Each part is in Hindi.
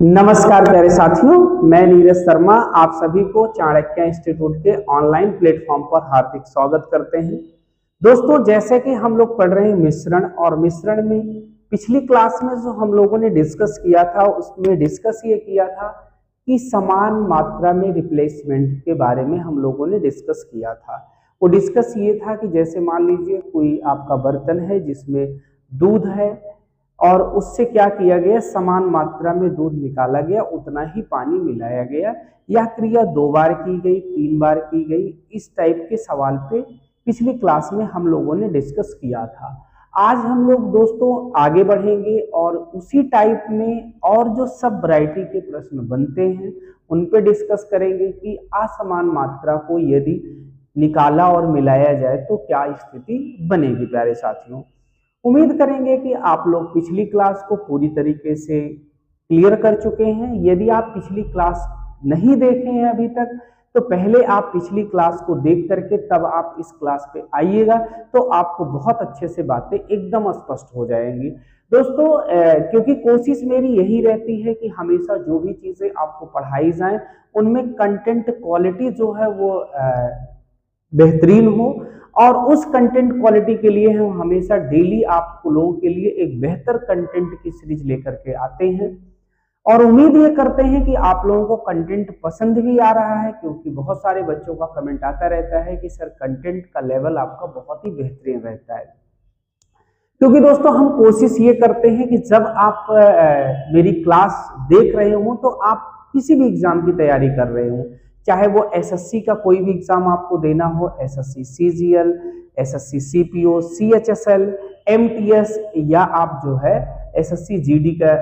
नमस्कार प्यारे साथियों, मैं नीरज शर्मा आप सभी को चाणक्य इंस्टीट्यूट के ऑनलाइन प्लेटफॉर्म पर हार्दिक स्वागत करते हैं। दोस्तों, जैसे कि हम लोग पढ़ रहे हैं मिश्रण, और मिश्रण में पिछली क्लास में जो हम लोगों ने डिस्कस किया था उसमें डिस्कस ये किया था कि समान मात्रा में रिप्लेसमेंट के बारे में हम लोगों ने डिस्कस किया था। वो डिस्कस ये था कि जैसे मान लीजिए कोई आपका बर्तन है जिसमें दूध है और उससे क्या किया गया, समान मात्रा में दूध निकाला गया, उतना ही पानी मिलाया गया। यह क्रिया 2 बार की गई, 3 बार की गई, इस टाइप के सवाल पे पिछली क्लास में हम लोगों ने डिस्कस किया था। आज हम लोग दोस्तों आगे बढ़ेंगे और उसी टाइप में और जो सब वैरायटी के प्रश्न बनते हैं उन पे डिस्कस करेंगे कि असमान मात्रा को यदि निकाला और मिलाया जाए तो क्या स्थिति बनेगी। प्यारे साथियों, उम्मीद करेंगे कि आप लोग पिछली क्लास को पूरी तरीके से क्लियर कर चुके हैं। यदि आप पिछली क्लास नहीं देखे हैं अभी तक तो पहले आप पिछली क्लास को देख करके तब आप इस क्लास पे आइएगा, तो आपको बहुत अच्छे से बातें एकदम स्पष्ट हो जाएंगी। दोस्तों, क्योंकि कोशिश मेरी यही रहती है कि हमेशा जो भी चीजें आपको पढ़ाई जाएं उनमें कंटेंट क्वालिटी जो है वो बेहतरीन हो, और उस कंटेंट क्वालिटी के लिए हम हमेशा डेली आप लोगों के लिए एक बेहतर कंटेंट की सीरीज लेकर के आते हैं। और उम्मीद ये करते हैं कि आप लोगों को कंटेंट पसंद भी आ रहा है, क्योंकि बहुत सारे बच्चों का कमेंट आता रहता है कि सर कंटेंट का लेवल आपका बहुत ही बेहतरीन रहता है। क्योंकि दोस्तों हम कोशिश ये करते हैं कि जब आप मेरी क्लास देख रहे हो तो आप किसी भी एग्जाम की तैयारी कर रहे हो, चाहे वो एसएससी का कोई भी एग्जाम आपको देना हो, SSC CGL, SSC CPO, CHSL, MTS, या आप जो है एसएससी जीडी का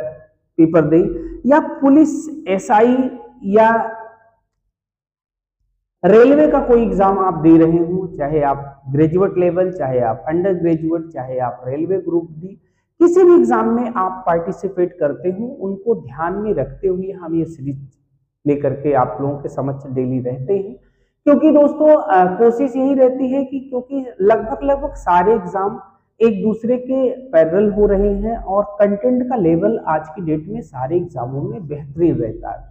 पेपर दें, या पुलिस, एसआई, या रेलवे का कोई एग्जाम आप दे रहे हो, चाहे आप ग्रेजुएट लेवल, चाहे आप अंडर ग्रेजुएट, चाहे आप रेलवे ग्रुप डी, किसी भी एग्जाम में आप पार्टिसिपेट करते हो, उनको ध्यान में रखते हुए हम ये सीरीज लेकर के आप लोगों के समक्ष डेली रहते हैं। क्योंकि दोस्तों कोशिश यही रहती है कि क्योंकि लगभग सारे एग्जाम एक दूसरे के पैरेलल हो रहे हैं और कंटेंट का लेवल आज की डेट में सारे एग्जामों में बेहतरीन रहता है।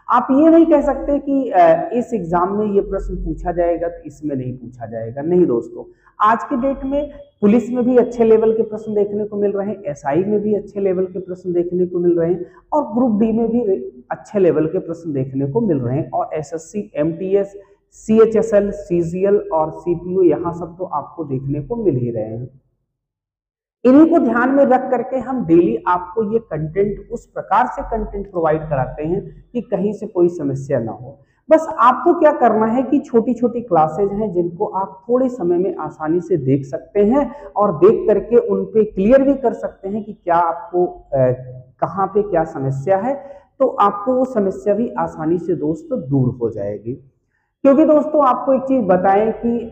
आप ये नहीं कह सकते कि इस एग्जाम में ये प्रश्न पूछा जाएगा तो इसमें नहीं पूछा जाएगा। नहीं दोस्तों, आज की डेट में पुलिस में भी अच्छे लेवल के प्रश्न देखने को मिल रहे हैं, एसआई में भी अच्छे लेवल के प्रश्न देखने को मिल रहे हैं, और ग्रुप डी में भी अच्छे लेवल के प्रश्न देखने को मिल रहे हैं, और एसएससी, एमटीएस, सीएचएसएल, सीजीएल और सीपीओ, यहाँ सब तो आपको देखने को मिल ही रहे हैं। इन्हीं को ध्यान में रख करके हम डेली आपको ये कंटेंट उस प्रकार से कंटेंट प्रोवाइड कराते हैं कि कहीं से कोई समस्या ना हो। बस आपको क्या करना है कि छोटी छोटी क्लासेज हैं जिनको आप थोड़े समय में आसानी से देख सकते हैं और देख करके उन पे क्लियर भी कर सकते हैं कि क्या आपको कहाँ पे क्या समस्या है, तो आपको वो समस्या भी आसानी से दोस्तों दूर हो जाएगी। क्योंकि दोस्तों आपको एक चीज बताएं कि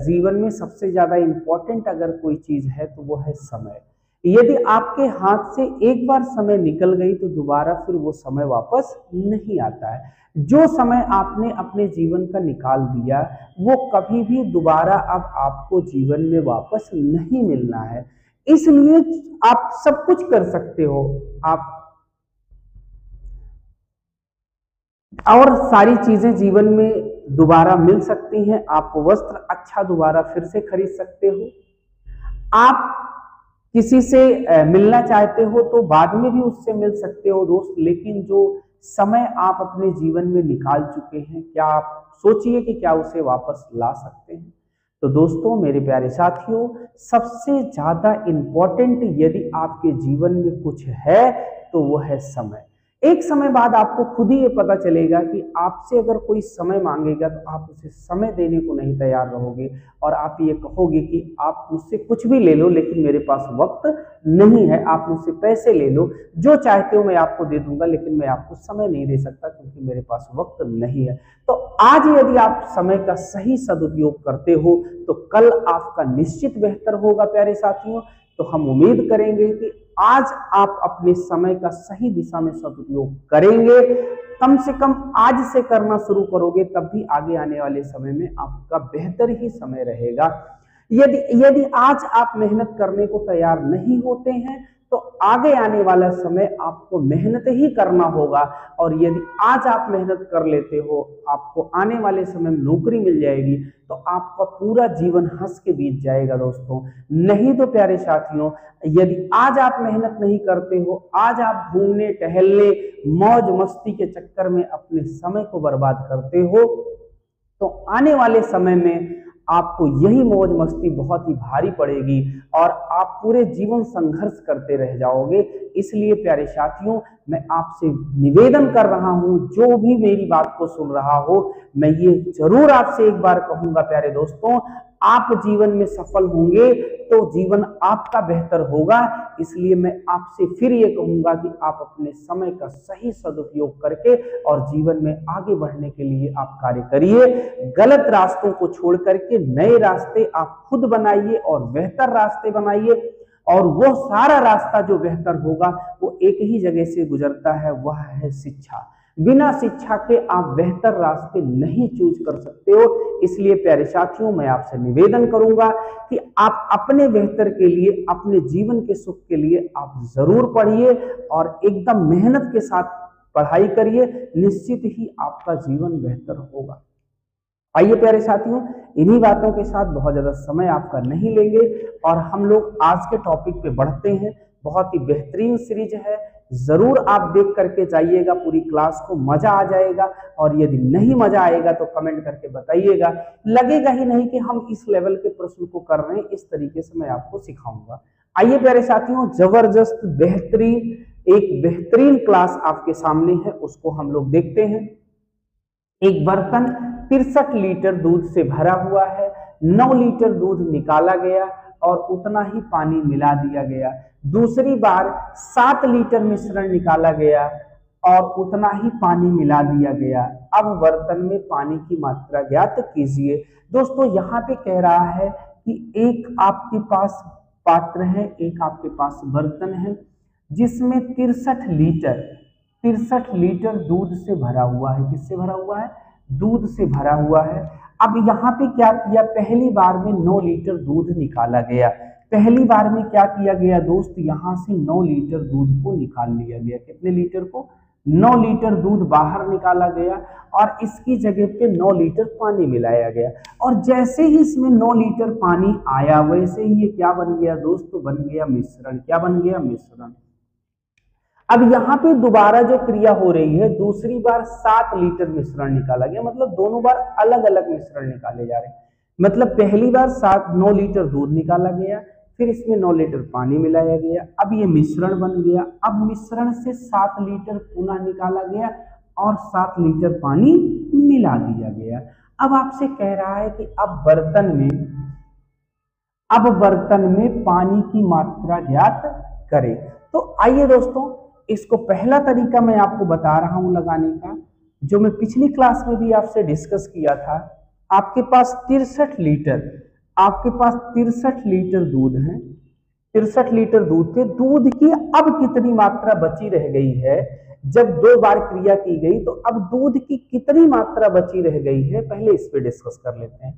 जीवन में सबसे ज्यादा इंपॉर्टेंट अगर कोई चीज है तो वो है समय। यदि आपके हाथ से एक बार समय निकल गई तो दोबारा फिर वो समय वापस नहीं आता है। जो समय आपने अपने जीवन का निकाल दिया वो कभी भी दोबारा अब आपको जीवन में वापस नहीं मिलना है। इसलिए आप सब कुछ कर सकते हो, आप और सारी चीजें जीवन में दोबारा मिल सकती हैं। आप वस्त्र अच्छा दोबारा फिर से खरीद सकते हो, आप किसी से मिलना चाहते हो तो बाद में भी उससे मिल सकते हो दोस्त, लेकिन जो समय आप अपने जीवन में निकाल चुके हैं, क्या आप सोचिए कि क्या उसे वापस ला सकते हैं। तो दोस्तों मेरे प्यारे साथियों, सबसे ज्यादा इंपॉर्टेंट यदि आपके जीवन में कुछ है तो वो है समय। एक समय बाद आपको खुद ही ये पता चलेगा कि आपसे अगर कोई समय मांगेगा तो आप उसे समय देने को नहीं तैयार रहोगे, और आप ये कहोगे कि आप मुझसे कुछ भी ले लो लेकिन मेरे पास वक्त नहीं है, आप मुझसे पैसे ले लो, जो चाहते हो मैं आपको दे दूंगा, लेकिन मैं आपको समय नहीं दे सकता क्योंकि मेरे पास वक्त नहीं है। तो आज यदि आप समय का सही सदुपयोग करते हो तो कल आपका निश्चित बेहतर होगा। प्यारे साथियों, तो हम उम्मीद करेंगे कि आज आप अपने समय का सही दिशा में सदुपयोग करेंगे। कम से कम आज से करना शुरू करोगे तब भी आगे आने वाले समय में आपका बेहतर ही समय रहेगा। यदि आज आप मेहनत करने को तैयार नहीं होते हैं तो आगे आने वाला समय आपको मेहनत ही करना होगा। और यदि आज आप मेहनत कर लेते हो, आपको आने वाले समय में नौकरी मिल जाएगी, तो आपका पूरा जीवन हंस के बीत जाएगा दोस्तों। नहीं तो प्यारे साथियों, यदि आज आप मेहनत नहीं करते हो, आज आप घूमने टहलने मौज मस्ती के चक्कर में अपने समय को बर्बाद करते हो, तो आने वाले समय में आपको यही मौज मस्ती बहुत ही भारी पड़ेगी और आप पूरे जीवन संघर्ष करते रह जाओगे। इसलिए प्यारे साथियों, मैं आपसे निवेदन कर रहा हूं, जो भी मेरी बात को सुन रहा हो, मैं ये जरूर आपसे एक बार कहूंगा प्यारे दोस्तों, आप जीवन में सफल होंगे तो जीवन आपका बेहतर होगा। इसलिए मैं आपसे फिर ये कहूंगा कि आप अपने समय का सही सदुपयोग करके और जीवन में आगे बढ़ने के लिए आप कार्य करिए। गलत रास्तों को छोड़ करके नए रास्ते आप खुद बनाइए और बेहतर रास्ते बनाइए। और वो सारा रास्ता जो बेहतर होगा वो एक ही जगह से गुजरता है, वह है शिक्षा। बिना शिक्षा के आप बेहतर रास्ते नहीं चूज कर सकते हो। इसलिए प्यारे साथियों, मैं आपसे निवेदन करूंगा कि आप अपने बेहतर के लिए, अपने जीवन के सुख के लिए आप जरूर पढ़िए और एकदम मेहनत के साथ पढ़ाई करिए। निश्चित ही आपका जीवन बेहतर होगा। आइए प्यारे साथियों, इन्हीं बातों के साथ बहुत ज्यादा समय आपका नहीं लेंगे और हम लोग आज के टॉपिक पे बढ़ते हैं। बहुत ही बेहतरीन सीरीज है, जरूर आप देख करके जाइएगा पूरी क्लास को, मजा आ जाएगा। और यदि नहीं मजा आएगा तो कमेंट करके बताइएगा, लगेगा ही नहीं कि हम इस लेवल के प्रश्न को कर रहे हैं, इस तरीके से मैं आपको सिखाऊंगा। आइए प्यारे साथियों, जबरदस्त बेहतरीन एक बेहतरीन क्लास आपके सामने है, उसको हम लोग देखते हैं। एक बर्तन 63 लीटर दूध से भरा हुआ है, 9 लीटर दूध निकाला गया और उतना ही पानी मिला दिया गया। दूसरी बार 7 लीटर मिश्रण निकाला गया और उतना ही पानी मिला दिया गया। अब बर्तन में पानी की मात्रा ज्ञात कीजिए। दोस्तों, यहाँ पे कह रहा है कि एक आपके पास पात्र है, एक आपके पास बर्तन है जिसमें 63 लीटर दूध से भरा हुआ है। किससे भरा हुआ है? दूध से भरा हुआ है। अब यहाँ पे क्या किया, पहली बार में 9 लीटर दूध निकाला गया। पहली बार में क्या किया गया दोस्त, यहाँ से 9 लीटर दूध को निकाल लिया गया। कितने लीटर को? 9 लीटर दूध बाहर निकाला गया और इसकी जगह पे 9 लीटर पानी मिलाया गया। और जैसे ही इसमें 9 लीटर पानी आया, वैसे ही ये क्या बन गया दोस्तों? बन गया मिश्रण। क्या बन गया? मिश्रण। अब यहाँ पे दोबारा जो क्रिया हो रही है, दूसरी बार 7 लीटर मिश्रण निकाला गया, मतलब दोनों बार अलग अलग मिश्रण निकाले जा रहे हैं। मतलब पहली बार 9 लीटर दूध निकाला गया, फिर इसमें 9 लीटर पानी मिलाया गया, अब ये मिश्रण बन गया। अब मिश्रण से 7 लीटर पुनः निकाला गया और 7 लीटर पानी मिला दिया गया। अब आपसे कह रहा है कि अब बर्तन में पानी की मात्रा ज्ञात करें। तो आइए दोस्तों, इसको पहला तरीका मैं आपको बता रहा हूं लगाने का, जो मैं पिछली क्लास में भी आपसे डिस्कस किया था। आपके पास 63 लीटर दूध है, 63 लीटर दूध थे। दूध की अब कितनी मात्रा बची रह गई है? जब 2 बार क्रिया की गई तो अब दूध की कितनी मात्रा बची रह गई है, पहले इस पे डिस्कस कर लेते हैं।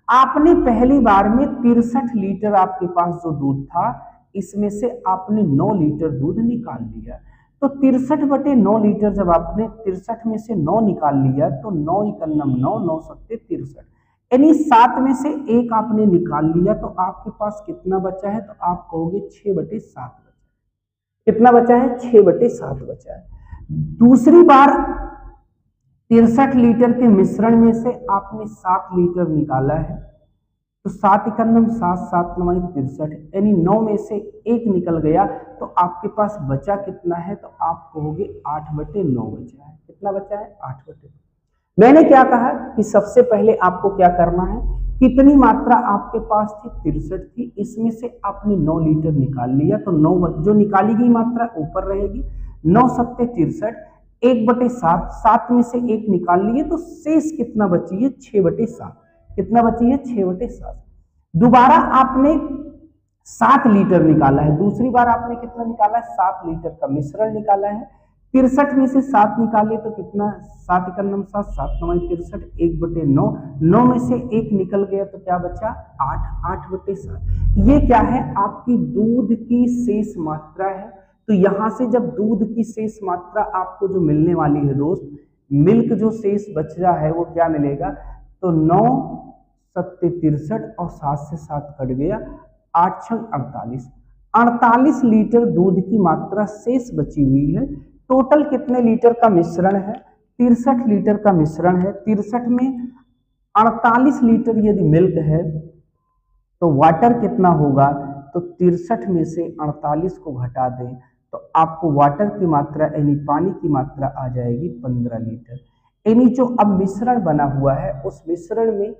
आपने पहली बार में 63 लीटर आपके पास जो दूध था, इसमें से आपने 9 लीटर दूध निकाल लिया। तो 63/9 लीटर जब आपने 63 में से 9 निकाल लिया तो 9 × 9, 9 7 63, यानी 7 में से 1 आपने निकाल लिया। तो आपके पास कितना बचा है? तो आप कहोगे 6/7 बचा। कितना बचा है? 6/7 बचा है। दूसरी बार 63 लीटर के मिश्रण में से आपने 7 लीटर निकाला है, तो 7 × 7, 7 × 9 63, यानी 9 में से 1 निकल गया। तो आपके पास बचा कितना है? तो आप कहोगे 8/9 बचा है। कितना बचा है? 8/9। मैंने क्या कहा कि सबसे पहले आपको क्या करना है, कितनी मात्रा आपके पास थी? 63 थी, इसमें से आपने 9 लीटर निकाल लिया, तो 9 जो निकाली गई मात्रा ऊपर रहेगी। 9 7 63, 1/7, 7 में से 1 निकाल लिए, तो शेष कितना बची है? 6/7। कितना बची है? 6/7। दोबारा आपने 7 लीटर निकाला है। दूसरी बार आपने कितना निकाला है? 7 लीटर का मिश्रण निकाला है। 63 में से 7 निकाले तो कितना, 7 इकन्नम 7, 7 नौ 63, 1/9, 9 में से 1 निकल गया तो क्या बचा 8, 8/7। ये क्या है, आपकी दूध की शेष मात्रा है। तो यहां से जब दूध की शेष मात्रा आपको जो मिलने वाली है दोस्त, मिल्क जो शेष बच रहा है वो क्या मिलेगा, तो 9 7 63 और 7 से 7 कट गया, 8 6 48, 48 लीटर दूध की मात्रा शेष बची हुई है। टोटल कितने लीटर का मिश्रण है, 63 लीटर का मिश्रण है। 63 में 48 लीटर यदि मिल्क है तो वाटर कितना होगा, तो 63 में से 48 को घटा दें तो आपको वाटर की मात्रा यानी पानी की मात्रा आ जाएगी 15 लीटर। यानी जो अब मिश्रण बना हुआ है उस मिश्रण में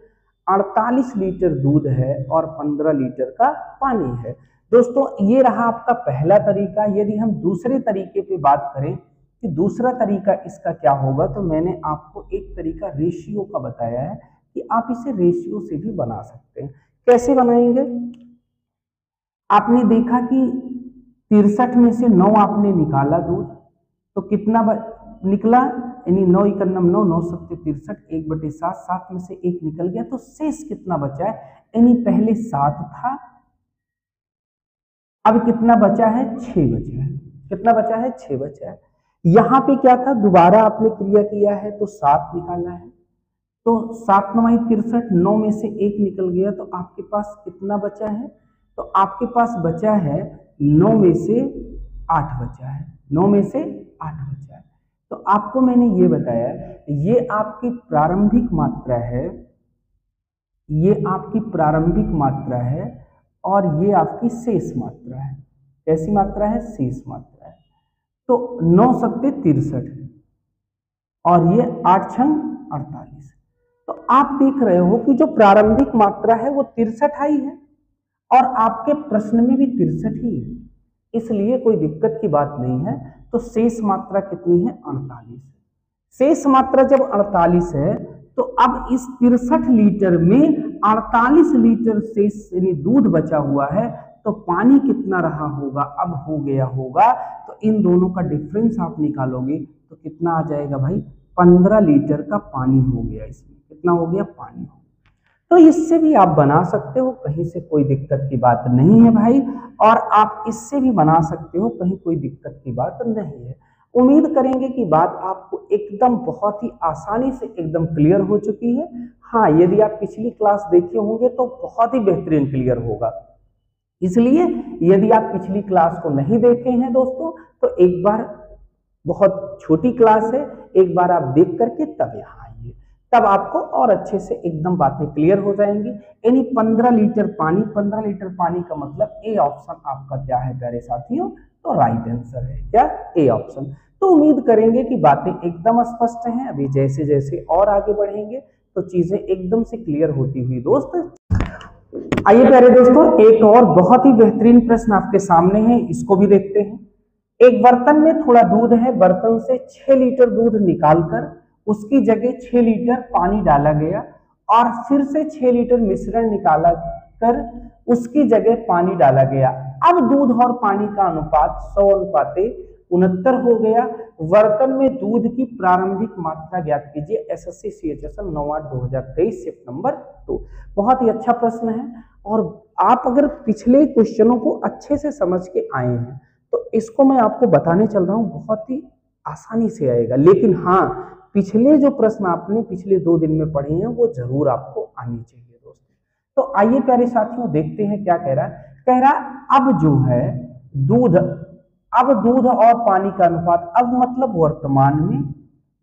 48 लीटर दूध है और 15 लीटर का पानी है। दोस्तों ये रहा आपका पहला तरीका। यदि हम दूसरे तरीके पे बात करें कि दूसरा तरीका इसका क्या होगा, तो मैंने आपको एक तरीका रेशियो का बताया है कि आप इसे रेशियो से भी बना सकते हैं। कैसे बनाएंगे, आपने देखा कि 63 में से 9 आपने निकाला दूध तो कितना निकला, यानी 9 इकन्नम 9, 9 7 63, 1/7, 7 में से 1 निकल गया तो शेष कितना बचा है, यानी पहले 7 था, अब कितना बचा है 6 बचा है। कितना बचा है 6 बचा है। यहां पे क्या था, दोबारा आपने क्रिया किया है तो 7 निकाला है, तो 7 9 63, 9 में से 1 निकल गया तो आपके पास कितना बचा है, तो आपके पास बचा है 9 में से 8 बचा है, 9 में से 8 बचा है। तो आपको मैंने ये बताया, ये आपकी प्रारंभिक मात्रा है, ये आपकी प्रारंभिक मात्रा है और ये आपकी शेष मात्रा है। कैसी मात्रा है, शेष मात्रा है। तो 9 7 63 और ये 8 6 48। तो आप देख रहे हो कि जो प्रारंभिक मात्रा है वो 63 आई है और आपके प्रश्न में भी 63 ही है, इसलिए कोई दिक्कत की बात नहीं है। तो शेष मात्रा कितनी है, 48। शेष मात्रा जब 48 है तो अब इस 63 लीटर में 48 लीटर शेष यानी दूध बचा हुआ है, तो पानी कितना रहा होगा, अब हो गया होगा, तो इन दोनों का डिफरेंस आप निकालोगे तो कितना आ जाएगा भाई, 15 लीटर का पानी हो गया। इसमें कितना हो गया, पानी हो गया। तो इससे भी आप बना सकते हो, कहीं से कोई दिक्कत की बात नहीं है भाई, और आप इससे भी बना सकते हो, कहीं कोई दिक्कत की बात नहीं है। उम्मीद करेंगे कि बात आपको एकदम बहुत ही आसानी से एकदम क्लियर हो चुकी है। हाँ, यदि आप पिछली क्लास देखे होंगे तो बहुत ही बेहतरीन क्लियर होगा। इसलिए यदि आप पिछली क्लास को नहीं देखे हैं दोस्तों तो एक बार, बहुत छोटी क्लास है, एक बार आप देख करके तब यहाँ आइए, तब आपको और अच्छे से एकदम बातें क्लियर हो जाएंगी। यानी 15 लीटर पानी, 15 लीटर पानी का मतलब ए ऑप्शन आपका क्या है प्यारे साथियों, तो राइट आंसर है क्या, ए ऑप्शन। तो उम्मीद करेंगे कि बातें एकदम स्पष्ट हैं। अभी जैसे जैसे और आगे बढ़ेंगे तो चीजें एकदम से क्लियर होती हुई दोस्त। आइए प्यारे दोस्तों, एक और बहुत ही बेहतरीन प्रश्न आपके सामने है, इसको भी देखते हैं। एक बर्तन में थोड़ा दूध है, बर्तन से 6 लीटर दूध निकालकर उसकी जगह 6 लीटर पानी डाला गया और फिर से 6 लीटर मिश्रण निकाला कर उसकी जगह पानी डाला गया। अब दूध और पानी का अनुपात 100:69 हो गया। बर्तन में दूध की प्रारंभिक मात्रा ज्ञात कीजिए। SSC CHSL 9/8/2023 shift number 2। बहुत ही अच्छा प्रश्न है और आप अगर पिछले क्वेश्चनों को अच्छे से समझ के आए हैं तो इसको मैं आपको बताने चल रहा हूं, बहुत ही आसानी से आएगा। लेकिन हाँ, पिछले जो प्रश्न आपने पिछले 2 दिन में पढ़े हैं वो जरूर आपको आनी चाहिए दोस्तों। तो आइए प्यारे साथियों देखते हैं क्या कह रहा है। कह रहा अब जो है दूध, अब दूध और पानी का अनुपात, अब मतलब वर्तमान में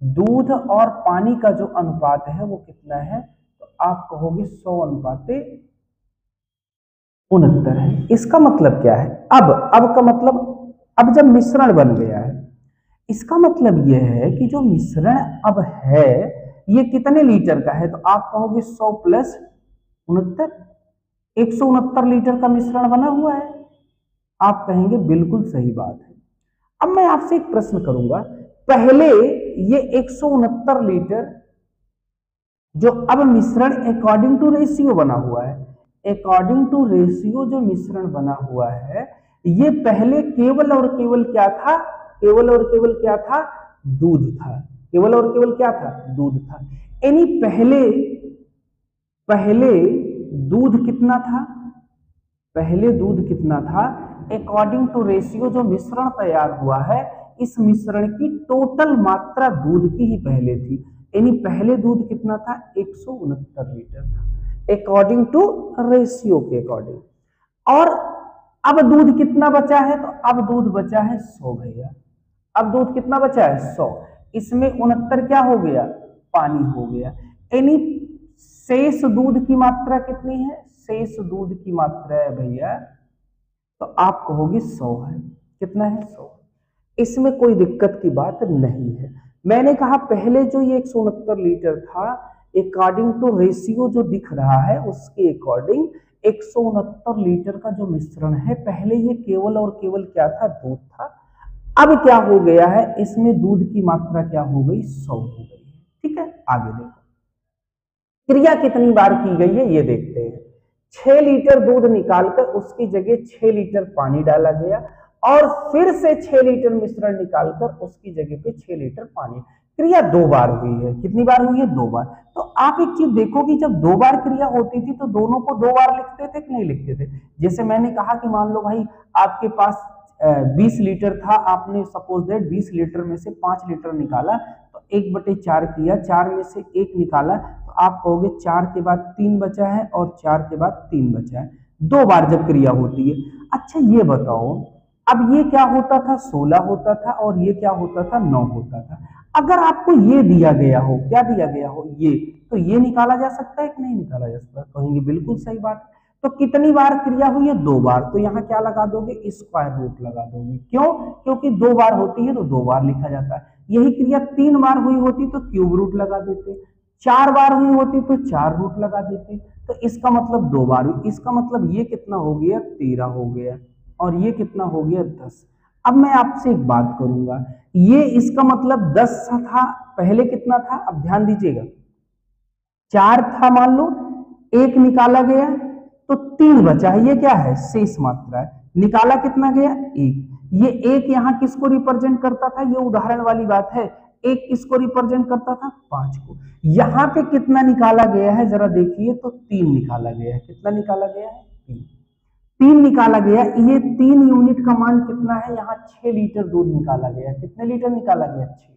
दूध और पानी का जो अनुपात है वो कितना है, तो आप कहोगे 100:69 है। इसका मतलब क्या है, अब का मतलब अब जब मिश्रण बन गया है, इसका मतलब यह है कि जो मिश्रण अब है ये कितने लीटर का है, तो आप कहोगे 100 + 69, 169 लीटर का मिश्रण बना हुआ है। आप कहेंगे बिल्कुल सही बात है। अब मैं आपसे एक प्रश्न करूंगा, पहले ये 169 लीटर जो अब मिश्रण अकॉर्डिंग टू रेशियो बना हुआ है, अकॉर्डिंग टू रेशियो जो मिश्रण बना हुआ है, ये पहले केवल और केवल क्या था, केवल और केवल क्या था, दूध था, केवल और केवल क्या था, दूध था। यानी पहले दूध कितना था, पहले दूध कितना था, अकॉर्डिंग टू रेशियो जो मिश्रण तैयार हुआ है, इस मिश्रण की टोटल मात्रा दूध की ही पहले थी, यानी पहले दूध कितना था, 169 लीटर था, अकॉर्डिंग टू रेशियो के अकॉर्डिंग। और अब दूध कितना बचा है, तो अब दूध बचा है 100 भैया, अब दूध कितना बचा है, 100, इसमें 69 क्या हो गया, पानी हो गया, यानी शेष दूध की मात्रा कितनी है, शेष दूध की मात्रा है भैया, तो आप कहोगे 100 है, कितना है, 100। इसमें कोई दिक्कत की बात नहीं है। मैंने कहा पहले जो ये 169 लीटर था, अकॉर्डिंग टू रेशियो जो दिख रहा है उसके अकॉर्डिंग 169 लीटर का जो मिश्रण है, पहले ये केवल और केवल क्या था, दूध था। अब क्या हो गया है, इसमें दूध की मात्रा क्या हो गई, 100 हो गई है। ठीक है, आगे देखो क्रिया कितनी बार की गई है ये देखते हैं। 6 लीटर दूध निकालकर उसकी जगह 6 लीटर पानी डाला गया और फिर से 6 लीटर मिश्रण निकालकर उसकी जगह पे 6 लीटर पानी। क्रिया 2 बार हुई है, कितनी बार हुई है, 2 बार। तो आप एक चीज देखो कि जब 2 बार क्रिया होती थी तो दोनों को 2 बार लिखते थे कि नहीं लिखते थे। जैसे मैंने कहा कि मान लो भाई आपके पास 20 लीटर था, आपने सपोज दैट 20 लीटर में से 5 लीटर निकाला, तो 1/4 किया, 4 में से 1 निकाला, तो आप कहोगे 4 के बाद 3 बचा है और 4 के बाद 3 बचा है। 2 बार जब क्रिया होती है। अच्छा ये बताओ, अब ये क्या होता था, 16 होता था और ये क्या होता था, 9 होता था। अगर आपको ये दिया गया हो, क्या दिया गया हो, ये, तो ये निकाला जा सकता है कि नहीं निकाला जा सकता, कहेंगे बिल्कुल सही बात। तो कितनी बार क्रिया हुई है, 2 बार, तो यहाँ क्या लगा दोगे, स्क्वायर रूट लगा दोगे। क्यों, क्योंकि 2 बार होती है तो 2 बार लिखा जाता है। यही क्रिया 3 बार हुई होती तो क्यूब रूट लगा देते, 4 बार हुई होती तो 4 रूट लगा देते। तो इसका मतलब 2 बार हुई, इसका मतलब ये कितना हो गया, 13 हो गया, और ये कितना हो गया, 10। अब मैं आपसे एक बात करूंगा, ये इसका मतलब 10 था, पहले कितना था, अब ध्यान दीजिएगा, 4 था मान लो, 1 निकाला गया तो 3 बचा है, ये क्या है, शेष मात्रा है। निकाला कितना गया, 1। ये 1 यहाँ किसको रिप्रेजेंट करता था, ये उदाहरण वाली बात है, 1 किसको रिप्रेजेंट करता था, 5 को। यहाँ पे कितना निकाला गया है जरा देखिए, तो 3 निकाला गया है। कितना निकाला गया है, 3 निकाला गया। ये 3 यूनिट का मान कितना है, यहाँ 6 लीटर दूध निकाला गया। कितने लीटर निकाला गया, 6,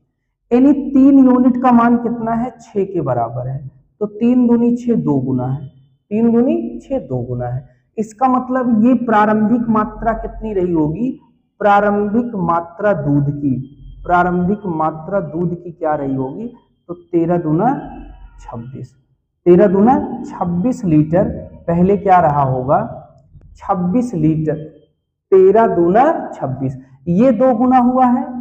यानी 3 यूनिट का मान कितना है, 6 के बराबर है। तो 3 दूनी 6, 2 गुना है, 3 दूनी 6, 2 गुना है। इसका मतलब ये प्रारंभिक मात्रा कितनी रही होगी, प्रारंभिक मात्रा दूध की, प्रारंभिक मात्रा दूध की क्या रही होगी, तो 13 दूना 26, 13 दूना 26 लीटर पहले क्या रहा होगा, 26 लीटर, 13 दूना 26, ये 2 गुना हुआ है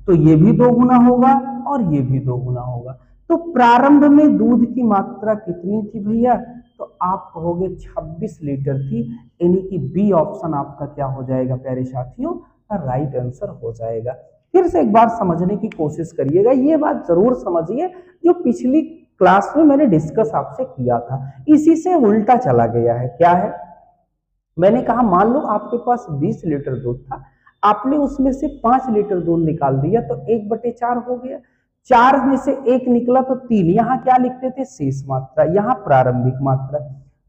तो ये भी 2 गुना होगा और ये भी 2 गुना होगा। तो प्रारंभ में दूध की मात्रा कितनी थी भैया, तो आप कहोगे 26 लीटर थी, यानी कि बी ऑप्शन आपका क्या हो जाएगा प्यारे साथियों, राइट आंसर हो जाएगा। फिर से एक बार समझने की कोशिश करिएगा, ये बात जरूर समझिए जो पिछली क्लास में मैंने डिस्कस आपसे किया था, इसी से उल्टा चला गया है। क्या है, मैंने कहा मान लो आपके पास 20 लीटर दूध था, आपने उसमें से 5 लीटर दूध निकाल दिया तो 1/4 हो गया, 4 में से 1 निकला तो 3, यहाँ क्या लिखते थे, शेष मात्रा, यहाँ प्रारंभिक मात्रा।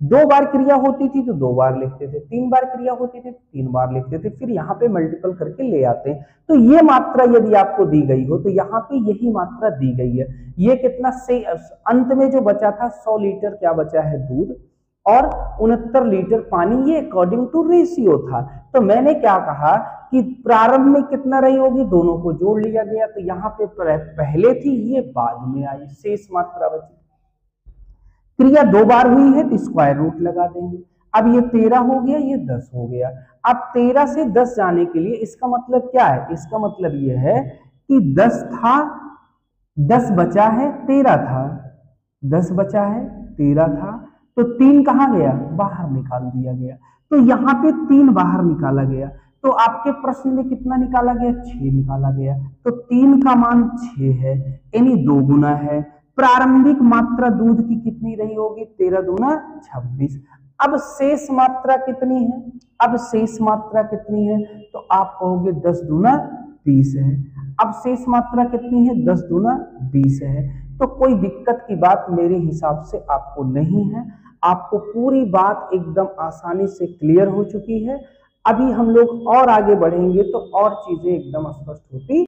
2 बार क्रिया होती थी तो 2 बार लिखते थे, 3 बार क्रिया होती थी तो 3 बार लिखते थे, फिर यहाँ पे मल्टीपल करके ले आते हैं। तो ये मात्रा यदि आपको दी गई हो तो यहाँ पे यही मात्रा दी गई है। ये कितना से अंत में जो बचा था 100 लीटर क्या बचा है, दूध, और 69 लीटर पानी, ये अकॉर्डिंग टू रेशियो था। तो मैंने क्या कहा कि प्रारंभ में कितना रही होगी, दोनों को जोड़ लिया गया, तो यहाँ पे पहले थी, ये बाद में आई, शेष मात्रा बची। क्रिया 2 बार हुई है तो स्क्वायर रूट लगा देंगे। अब ये 13 हो गया, ये 10 हो गया। अब 13 से 10 जाने के लिए इसका मतलब क्या है, इसका मतलब ये है कि 10 था, 10 बचा है, 13 था, 10 बचा है, 13 था, तो 3 कहाँ गया, बाहर निकाल दिया गया। तो यहाँ पे 3 बाहर निकाला गया, तो आपके प्रश्न में कितना निकाला गया, 6 निकाला गया। तो 3 का मान 6 है, यानी 2 गुना है। प्रारंभिक मात्रा दूध की कितनी रही होगी, 13 दूना 26। अब शेष मात्रा कितनी है, अब शेष मात्रा कितनी है, तो आप कहोगे 10 दूना 20 है। अब शेष मात्रा कितनी है, 10 दूना 20 है। तो कोई दिक्कत की बात मेरे हिसाब से आपको नहीं है, आपको पूरी बात एकदम आसानी से क्लियर हो चुकी है। अभी हम लोग और आगे बढ़ेंगे तो और चीजें एकदम स्पष्ट होती।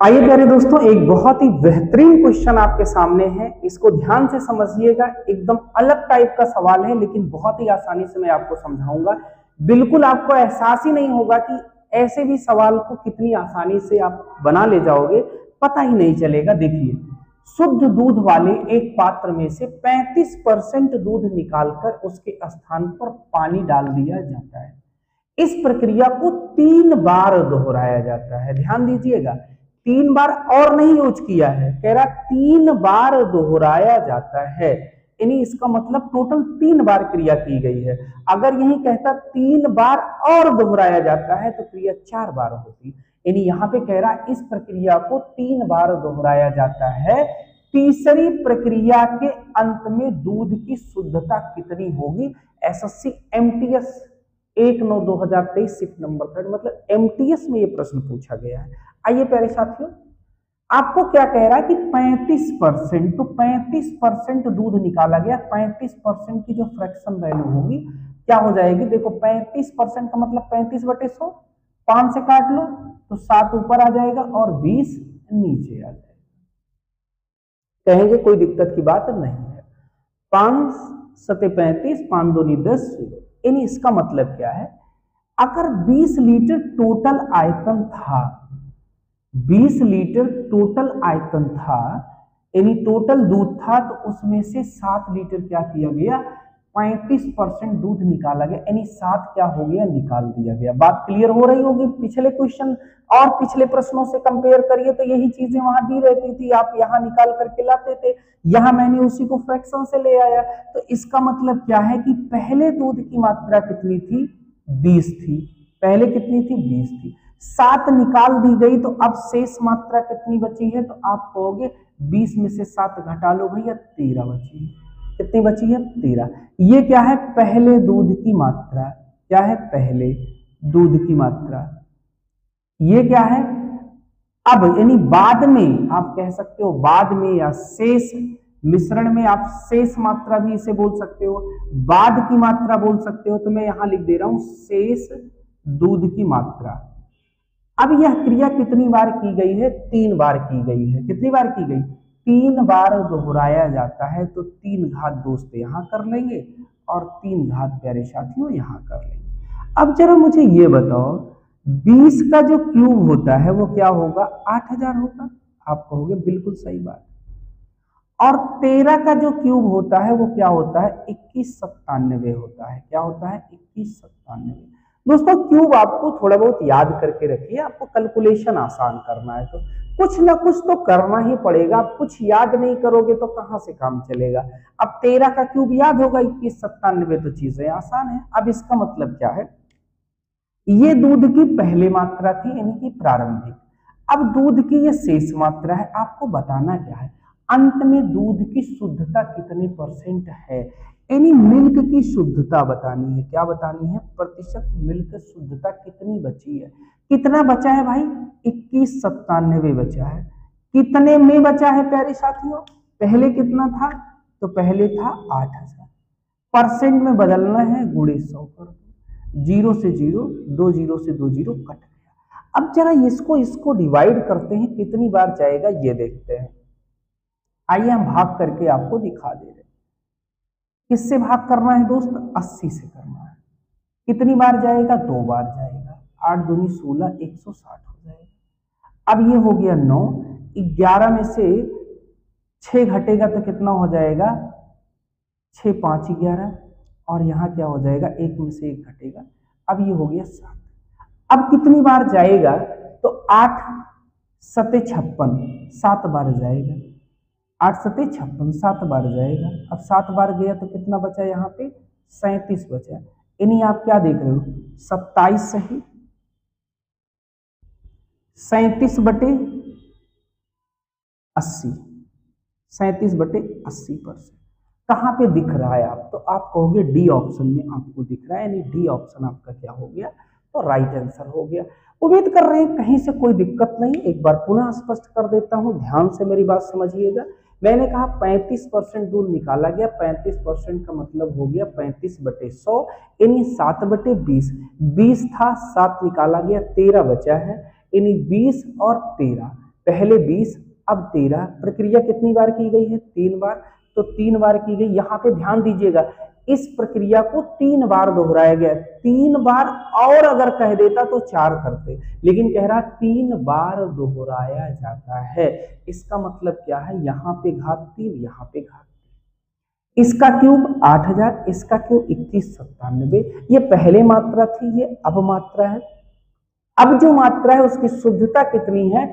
आइए प्यारे दोस्तों, एक बहुत ही बेहतरीन क्वेश्चन आपके सामने है, इसको ध्यान से समझिएगा। एकदम अलग टाइप का सवाल है, लेकिन बहुत ही आसानी से मैं आपको समझाऊंगा। बिल्कुल आपको एहसास ही नहीं होगा कि ऐसे भी सवाल को कितनी आसानी से आप बना ले जाओगे, पता ही नहीं चलेगा। देखिए, शुद्ध दूध वाले एक पात्र में से 35% दूध निकालकर उसके स्थान पर पानी डाल दिया जाता है। इस प्रक्रिया को 3 बार दोहराया जाता है। ध्यान दीजिएगा, 3 बार और नहीं यूज किया है, कह रहा 3 बार दोहराया जाता है, यानी इसका मतलब टोटल 3 बार क्रिया की गई है। अगर यही कहता 3 बार और दोहराया जाता है तो क्रिया 4 बार होती, यानी यहाँ पे कह रहा इस प्रक्रिया को 3 बार दोहराया जाता है। तीसरी प्रक्रिया के अंत में दूध की शुद्धता कितनी होगी? एसएससी एमटीएस 1/9/2023 शिफ्ट नंबर 3, मतलब एमटीएस में ये प्रश्न पूछा गया है। आइए प्यारे साथियों, आपको क्या कह रहा है कि 35%, तो 35% दूध निकाला गया। 35% की जो फ्रैक्शन वैल्यू होगी क्या हो जाएगी? देखो 35% का मतलब 35/100, 5 से काट लो तो 7 ऊपर आ जाएगा और 20 नीचे आ जाएगा। कहेंगे कोई दिक्कत की बात नहीं है। 5 सते 35, 5 दूनी 10, यानी इसका मतलब क्या है? अगर 20 लीटर टोटल आयतन था, 20 लीटर टोटल आयतन था, यानी टोटल दूध था, तो उसमें से 7 लीटर क्या किया गया? 35% दूध निकाला गया, यानी 7 क्या हो गया? निकाल दिया गया। बात क्लियर हो रही होगी। पिछले क्वेश्चन और पिछले प्रश्नों से कंपेयर करिए तो यही चीजें वहां दी रहती थी, आप यहाँ निकाल करके लाते थे, यहाँ मैंने उसी को फ्रैक्शन से ले आया। तो इसका मतलब क्या है कि पहले दूध की मात्रा कितनी थी? 20 थी। पहले कितनी थी? 20 थी। 7 निकाल दी गई, तो अब शेष मात्रा कितनी बची है? तो आप कहोगे 20 में से 7 घटा लो भैया, 13 बची है। कितनी बची है? 13। ये क्या है? पहले दूध की मात्रा। क्या है? पहले दूध की मात्रा। ये क्या है? अब यानी बाद में, आप कह सकते हो बाद में, या शेष मिश्रण में आप शेष मात्रा भी इसे बोल सकते हो, बाद की मात्रा बोल सकते हो। तो मैं यहां लिख दे रहा हूं शेष दूध की मात्रा। अब यह क्रिया कितनी बार की गई है? 3 बार की गई है। कितनी बार की गई? 3 बार दोहराया जाता है। तो 3 घात दोस्त यहां कर लेंगे और 3 घात प्यारे साथियों यहां कर लेंगे। अब जरा मुझे ये बताओ, 20 का जो क्यूब होता है वो क्या होगा? 8000 होगा। आप कहोगे बिल्कुल सही बात। और 13 का जो क्यूब होता है वो क्या होता है? 2197 होता है। क्या होता है? 2197। दोस्तों क्यूब आपको थोड़ा बहुत याद करके रखिए, आपको कैलकुलेशन आसान करना है तो कुछ ना कुछ तो करना ही पड़ेगा। आप कुछ याद नहीं करोगे तो कहां से काम चलेगा। अब 13 का क्यूब याद होगा, 2197, तो चीजें आसान है। अब इसका मतलब क्या है? ये दूध की पहली मात्रा थी, यानी कि प्रारंभिक। अब दूध की ये शेष मात्रा है। आपको बताना क्या है? अंत में दूध की शुद्धता कितने % है, यानी मिल्क की शुद्धता बतानी है। क्या बतानी है? प्रतिशत मिल्क शुद्धता कितनी बची है। कितना बचा है भाई? 2197 बचा है। कितने में बचा है प्यारे साथियों? पहले कितना था? तो पहले था 8000। परसेंट में बदलना है, गुणे 100 कर दो। 0 से 0, 2 0 से 2 0 कट गया। अब जरा इसको डिवाइड करते हैं, कितनी बार जाएगा ये देखते हैं। आइए हम भाग करके आपको दिखा दे रहे हैं। किससे भाग करना है दोस्त? 80 से करना है। कितनी बार जाएगा? 2 बार जाएगा। 8 दूनी 16, 160 हो जाएगा। अब ये हो गया 9, 11 में से 6 घटेगा तो कितना हो जाएगा? 6 5 11, और यहाँ क्या हो जाएगा? 1 में से 1 घटेगा। अब ये हो गया 7। अब कितनी बार जाएगा? तो 8 सते 56, 7 बार जाएगा। 8 सते 56, 7 बार जाएगा। अब 7 बार गया तो कितना बचा? यहाँ पे 37 बचा। यानी आप क्या देख रहे हो? 27 सही 37/80, 37/80%। कहां पे दिख रहा है आप? तो आप कहोगे डी ऑप्शन में आपको दिख रहा है, यानी डी ऑप्शन आपका क्या हो गया? तो राइट आंसर हो गया। उम्मीद कर रहे हैं कहीं से कोई दिक्कत नहीं। एक बार पुनः स्पष्ट कर देता हूं, ध्यान से मेरी बात समझिएगा। मैंने कहा 35% दूध निकाला गया, 35% का मतलब हो गया 35/100 यानी 7/20। 20 था, 7 निकाला गया, 13 बचा है यानी 20 और 13, पहले 20 अब 13। प्रक्रिया कितनी बार की गई है? 3 बार, तो 3 बार की गई। यहाँ पे ध्यान दीजिएगा, इस प्रक्रिया को 3 बार दोहराया गया। 3 बार और अगर कह देता तो 4 करते, लेकिन कह रहा 3 बार दोहराया जाता है। इसका मतलब क्या है? यहाँ पे घात 3, यहाँ पे घात 3। इसका क्यूब 8000, इसका क्यूब 2197। ये पहले मात्रा थी, ये अब मात्रा है। अब जो मात्रा है उसकी शुद्धता कितनी है?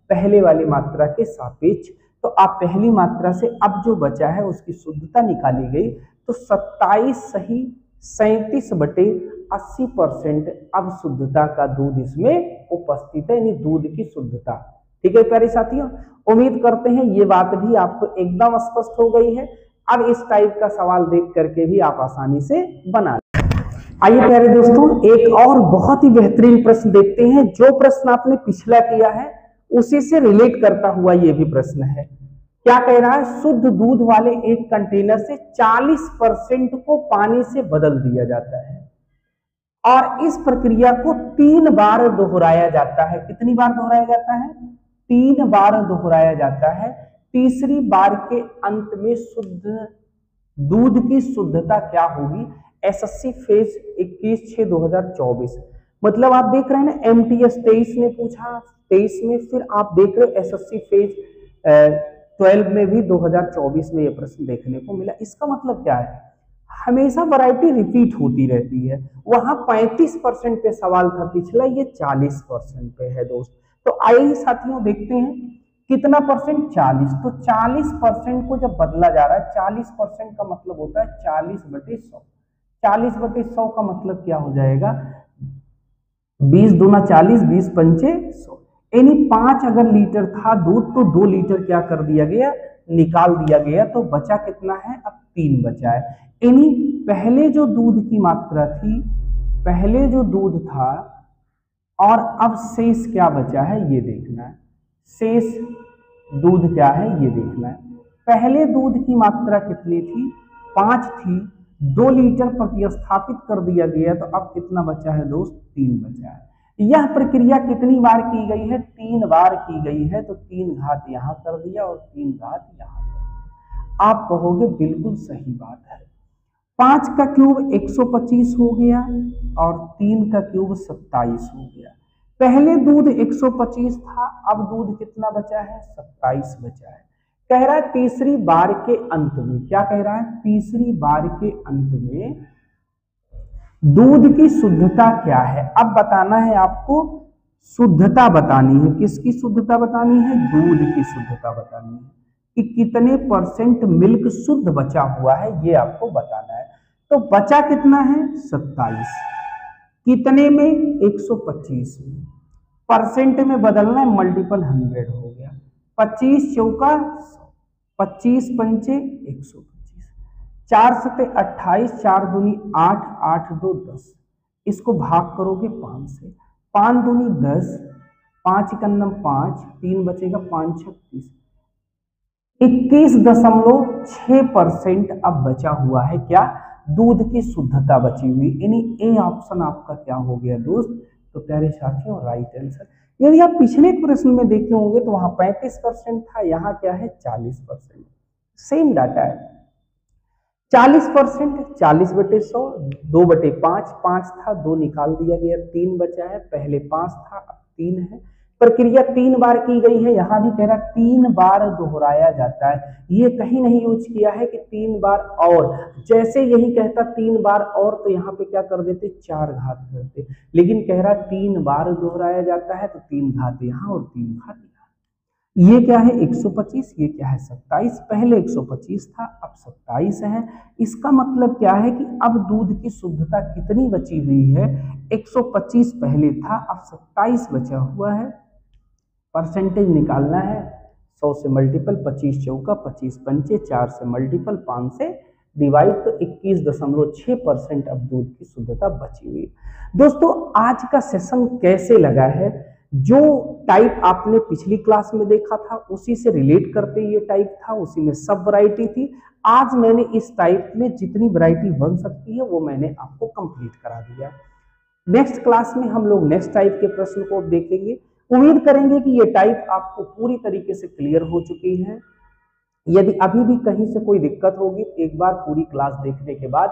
पहले वाली मात्रा के सापेक्ष। तो आप पहली मात्रा से अब जो बचा है उसकी शुद्धता निकाली गई, तो 27 सही 37/80% अब शुद्धता का दूध इसमें उपस्थित है, यानी दूध की शुद्धता। ठीक है प्यारे साथियों, उम्मीद करते हैं ये बात भी आपको एकदम स्पष्ट हो गई है। अब इस टाइप का सवाल देख करके भी आप आसानी से बना लें। आइए प्यारे दोस्तों, एक और बहुत ही बेहतरीन प्रश्न देखते हैं। जो प्रश्न आपने पिछला किया है उसी से रिलेट करता हुआ ये भी प्रश्न है। क्या कह रहा है? शुद्ध दूध वाले एक कंटेनर से 40% को पानी से बदल दिया जाता है और इस प्रक्रिया को 3 बार दोहराया जाता है। कितनी बार दोहराया जाता है? 3 बार दोहराया जाता है। तीसरी बार के अंत में शुद्ध दूध की शुद्धता क्या होगी? SSC phase 21/6/2024। मतलब आप देख रहे हैं ना, एमटीएस 23 ने पूछा 23 में, फिर आप देख रहे हो एसएससी फेज 12 में भी 2024 में ये प्रश्न देखने को मिला। इसका मतलब क्या है? हमेशा वैरायटी रिपीट होती रहती है। वहां 35% पे सवाल था पिछला, ये 40% पे है दोस्त। तो आइए साथियों देखते हैं कितना परसेंट? 40। तो 40% को जब बदला जा रहा है, 40% का मतलब होता है 40/100। 40/100 का मतलब क्या हो जाएगा? 20 दूना 40, 20 पंचे 100, यानी 5 अगर लीटर था दूध तो 2 लीटर क्या कर दिया गया? निकाल दिया गया। तो बचा कितना है? अब 3 बचा है। यानी पहले जो दूध की मात्रा थी, पहले जो दूध था और अब शेष क्या बचा है ये देखना है। शेष दूध क्या है ये देखना है। पहले दूध की मात्रा कितनी थी? 5 थी, 2 लीटर प्रतिस्थापित कर दिया गया, तो अब कितना बचा है दोस्त? 3 बचा है। यह प्रक्रिया कितनी बार की गई है? 3 बार की गई है। तो 3 घात यहां कर दिया और 3 घात यहां कर दिया। आप कहोगे बिल्कुल सही बात है। 5 का क्यूब 125 हो गया और 3 का क्यूब 27 हो गया। पहले दूध 125 था, अब दूध कितना बचा है? 27 बचा है। कह रहा है तीसरी बार के अंत में, क्या कह रहा है? तीसरी बार के अंत में दूध की शुद्धता क्या है? अब बताना है आपको, शुद्धता बतानी है। किसकी शुद्धता बतानी है? दूध की शुद्धता बतानी है कि कितने परसेंट मिल्क शुद्ध बचा हुआ है, ये आपको बताना है। तो बचा कितना है? 27। कितने में? 125 में। परसेंट में बदलना है, मल्टीपल 100 हो गया। 25 चौका 100, 25 पंचे 125, 4 सते 28, 4 दूनी 8, 8 दो 10। इसको भाग करोगे 5 से, 5 दूनी 10, 5 एकन्नम 5, 3 बचेगा, 5 36, 21.6% अब बचा हुआ है। क्या? दूध की शुद्धता बची हुई, यानी ए ऑप्शन आपका क्या हो गया दोस्त? तो प्यारे साथियों राइट आंसर। यदि आप पिछले प्रश्न में देखे होंगे तो वहां 35% था, यहाँ क्या है? 40%। सेम डाटा है। 40%, 40/100, 2/5, 5 था, 2 निकाल दिया गया, 3 बचा है। पहले 5 था, अब 3 है। प्रक्रिया 3 बार की गई है। यहां भी कह रहा 3 बार दोहराया जाता है। ये कहीं नहीं यूज किया है कि 3 बार और, जैसे यही कहता 3 बार और तो यहाँ पे क्या कर देते? 4 घात करते, लेकिन कह रहा 3 बार दोहराया जाता है, तो 3 घात यहाँ और 3 घात यहाँ। ये क्या है? 125, ये क्या है? 27। पहले 125 था, अब 27 है। इसका मतलब क्या है कि अब दूध की शुद्धता कितनी बची हुई है? 125 पहले था, अब 27 बचा हुआ है। परसेंटेज निकालना है, 100 से मल्टीपल, 25 चौका 25 पंचे, 4 से मल्टीपल, 5 से डिवाइड तो 21.6% अब दूध की शुद्धता बची हुई है। दोस्तों आज का सेशन कैसे लगा है? जो टाइप आपने पिछली क्लास में देखा था उसी से रिलेट करते ये टाइप था, उसी में सब वैरायटी थी। आज मैंने इस टाइप में जितनी वैरायटी बन सकती है वो मैंने आपको कंप्लीट करा दिया। नेक्स्ट क्लास में हम लोग नेक्स्ट टाइप के प्रश्न को देखेंगे। उम्मीद करेंगे कि ये टाइप आपको पूरी तरीके से क्लियर हो चुकी है। यदि अभी भी कहीं से कोई दिक्कत होगी तो एक बार पूरी क्लास देखने के बाद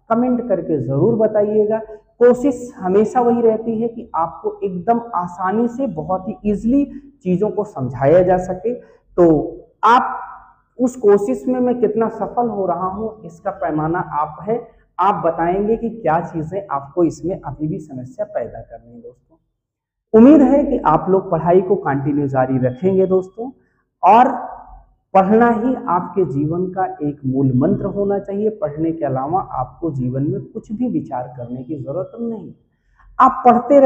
कमेंट करके जरूर बताइएगा। कोशिश हमेशा वही रहती है कि आपको एकदम आसानी से बहुत ही इजीली चीजों को समझाया जा सके। तो आप उस कोशिश में मैं कितना सफल हो रहा हूं इसका पैमाना आप है। आप बताएंगे कि क्या चीजें आपको इसमें अभी भी समस्या पैदा कर रही है। दोस्तों उम्मीद है कि आप लोग पढ़ाई को कंटिन्यू जारी रखेंगे दोस्तों, और पढ़ना ही आपके जीवन का एक मूल मंत्र होना चाहिए। पढ़ने के अलावा आपको जीवन में कुछ भी विचार करने की जरूरत नहीं। आप पढ़ते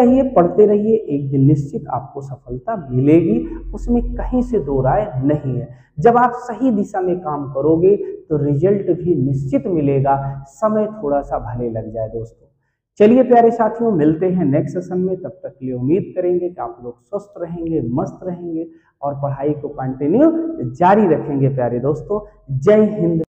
रहिए, एक दिन निश्चित आपको सफलता मिलेगी, उसमें कहीं से दो राय नहीं है। जब आप सही दिशा में काम करोगे तो रिजल्ट भी निश्चित मिलेगा, समय थोड़ा सा भले लग जाए। दोस्तों चलिए प्यारे साथियों, मिलते हैं नेक्स्ट सेशन में। तब तक के लिए उम्मीद करेंगे कि आप लोग स्वस्थ रहेंगे, मस्त रहेंगे और पढ़ाई को कंटिन्यू जारी रखेंगे। प्यारे दोस्तों, जय हिंद।